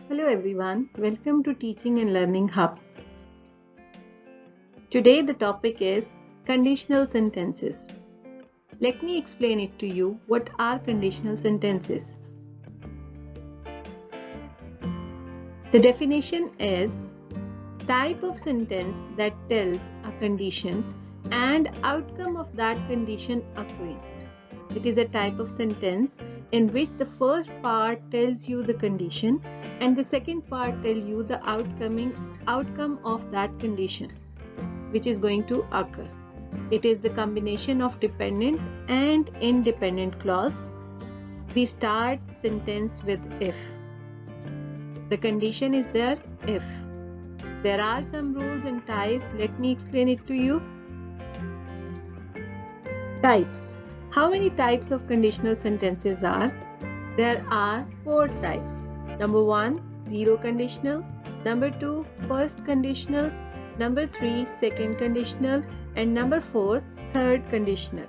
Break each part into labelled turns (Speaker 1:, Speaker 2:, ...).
Speaker 1: Hello everyone, welcome to Teaching and Learning Hub. Today the topic is conditional sentences. Let me explain it to you. What are conditional sentences? The definition is type of sentence that tells a condition and outcome of that condition occurring. It is a type of sentence in which the first part tells you the condition and the second part tells you the outcome of that condition which is going to occur. It is the combination of dependent and independent clause. We start sentence with if. The condition is there if. There are some rules and types. Let me explain it to you. Types. How many types of conditional sentences are? There are 4 types. Number 1, zero conditional. Number 2, first conditional. Number 3, second conditional. And number 4, third conditional.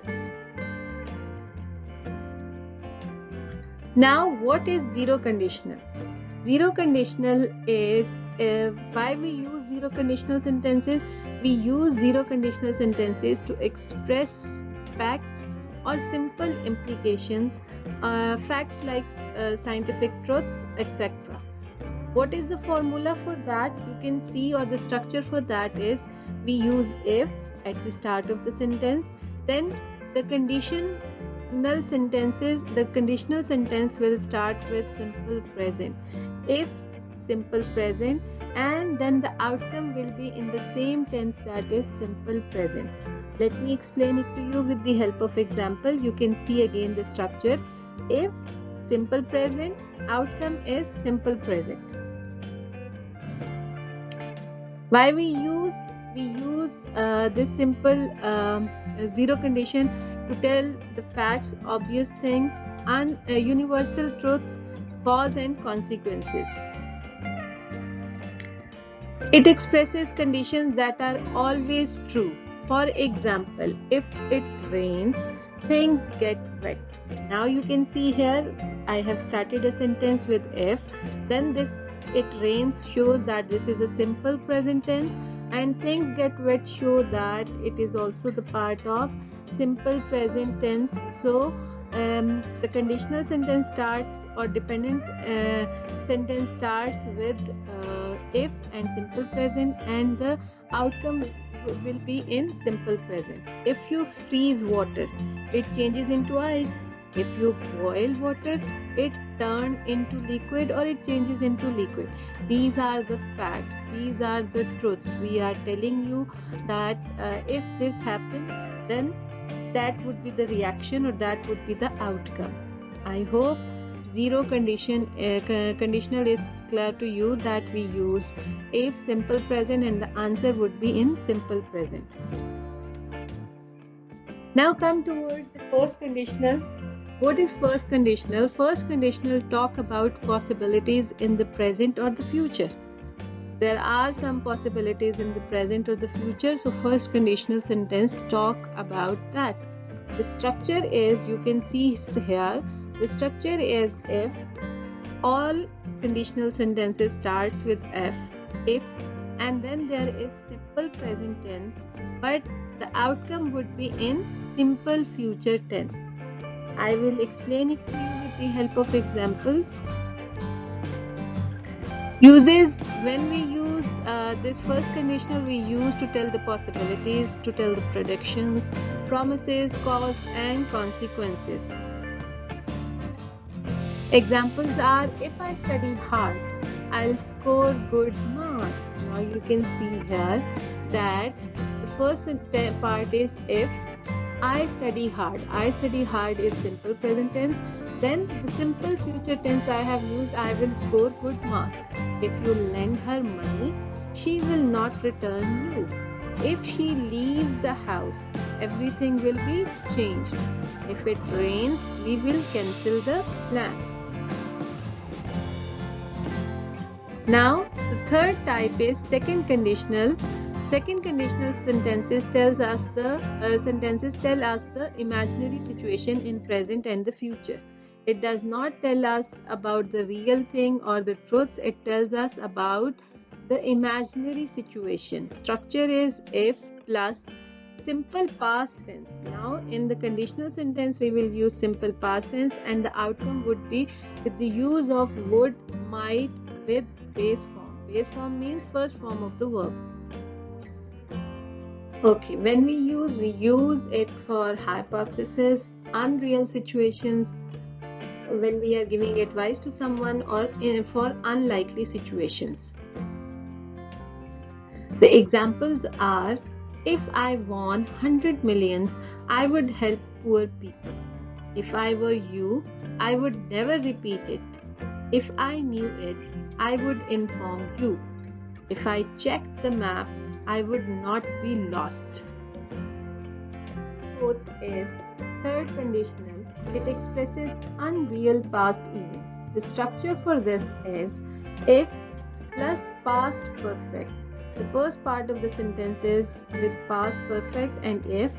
Speaker 1: Now, what is zero conditional? Zero conditional is why we use zero conditional sentences. We use zero conditional sentences to express facts or simple implications, facts like scientific truths, etc. What is the formula for that? You can see, or the structure for that is we use if at the start of the sentence, then the conditional sentence will start with simple present. If simple present, and then the outcome will be in the same tense, that is simple present. Let me explain it to you with the help of example. You can see again the structure. If simple present, outcome is simple present. Why we use this simple zero condition to tell the facts, obvious things, and universal truths, cause and consequences. It expresses conditions that are always true. For example, if it rains, things get wet. Now you can see here, I have started a sentence with if, then this it rains shows that this is a simple present tense, and things get wet show that it is also the part of simple present tense. So the conditional sentence starts, or dependent sentence starts with if and simple present, and the outcome will be in simple present. If you freeze water, it changes into ice. If you boil water, it turns into liquid, or it changes into liquid. These are the facts. These are the truths. We are telling you that if this happens, then that would be the reaction, or that would be the outcome. I hope zero conditional is clear to you, that we use if simple present and the answer would be in simple present. Now come towards the first conditional. What is first conditional? First conditional talk about possibilities in the present or the future. There are some possibilities in the present or the future, so first conditional sentence talk about that. The structure is, you can see here, the structure is if. All conditional sentences starts with if, and then there is simple present tense, but the outcome would be in simple future tense. I will explain it to you with the help of examples. Uses, when we use this first conditional, we use to tell the possibilities, to tell the predictions, promises, cause and consequences. Examples are, if I study hard, I'll score good marks. Now you can see here that the first part is if I study hard. I study hard is simple present tense. Then the simple future tense I have used, I will score good marks. If you lend her money, she will not return you. If she leaves the house, everything will be changed. If it rains, we will cancel the plan. Now, the third type is second conditional. Second conditional sentences tell us the imaginary situation in present and the future. It does not tell us about the real thing or the truths. It tells us about the imaginary situation. Structure is if plus simple past tense. Now in the conditional sentence we will use simple past tense, and the outcome would be with the use of would, might with base form. Base form means first form of the verb. Okay, when we use it for hypothesis, unreal situations, when we are giving advice to someone, or for unlikely situations. The examples are: if I won 100 millions, I would help poor people. If I were you, I would never repeat it. If I knew it, I would inform you. If I checked the map, I would not be lost. Fourth is third conditional. It expresses unreal past events. The structure for this is if plus past perfect. The first part of the sentence is with past perfect and if,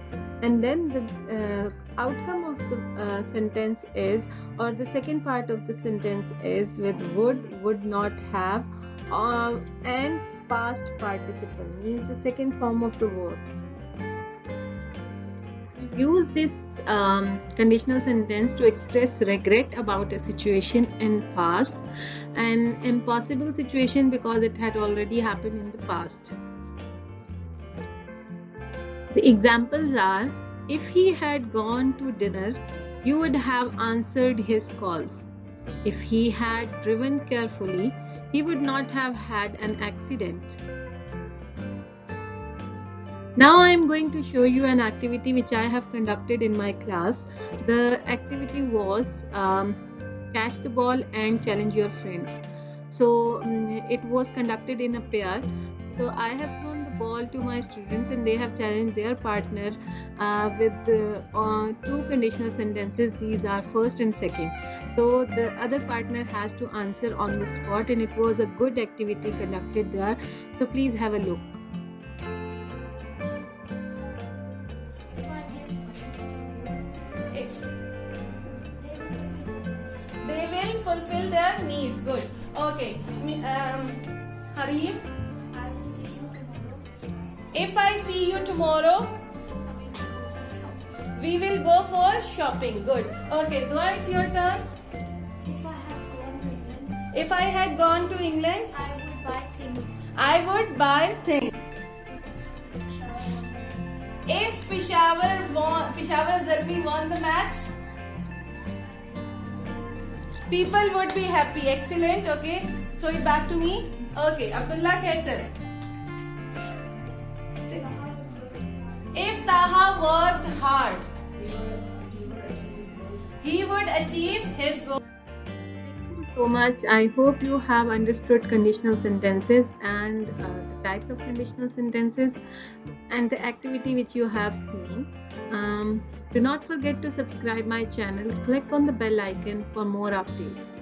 Speaker 1: and then the outcome of the sentence is, or the second part of the sentence is with would not have, and past participle means the second form of the verb. Use this conditional sentence to express regret about a situation in past, an impossible situation because it had already happened in the past. The examples are: if he had gone to dinner, you would have answered his calls. If he had driven carefully, he would not have had an accident. Now I am going to show you an activity which I have conducted in my class. The activity was catch the ball and challenge your friends. So it was conducted in a pair. So I have thrown the ball to my students and they have challenged their partner with two conditional sentences. These are first and second. So the other partner has to answer on the spot, and it was a good activity conducted there. So please have a look.
Speaker 2: They will fulfill their needs. Good. Okay. Harim,
Speaker 3: I will see you tomorrow.
Speaker 2: if I see you tomorrow, we will go for shopping. Good. Okay, Dua, it's your turn.
Speaker 3: If I had gone to England,
Speaker 2: If I had gone to England,
Speaker 3: I would buy things.
Speaker 2: I would buy things. If Peshawar Zalmi won the match, people would be happy. Excellent. Okay. Throw it back to me. Okay. Abdullah Kaisar. If Taha worked hard, he would achieve his goals.
Speaker 1: Thank you so much. I hope you have understood conditional sentences and the types of conditional sentences and the activity which you have seen. Do not forget to subscribe my channel. Click on the bell icon for more updates.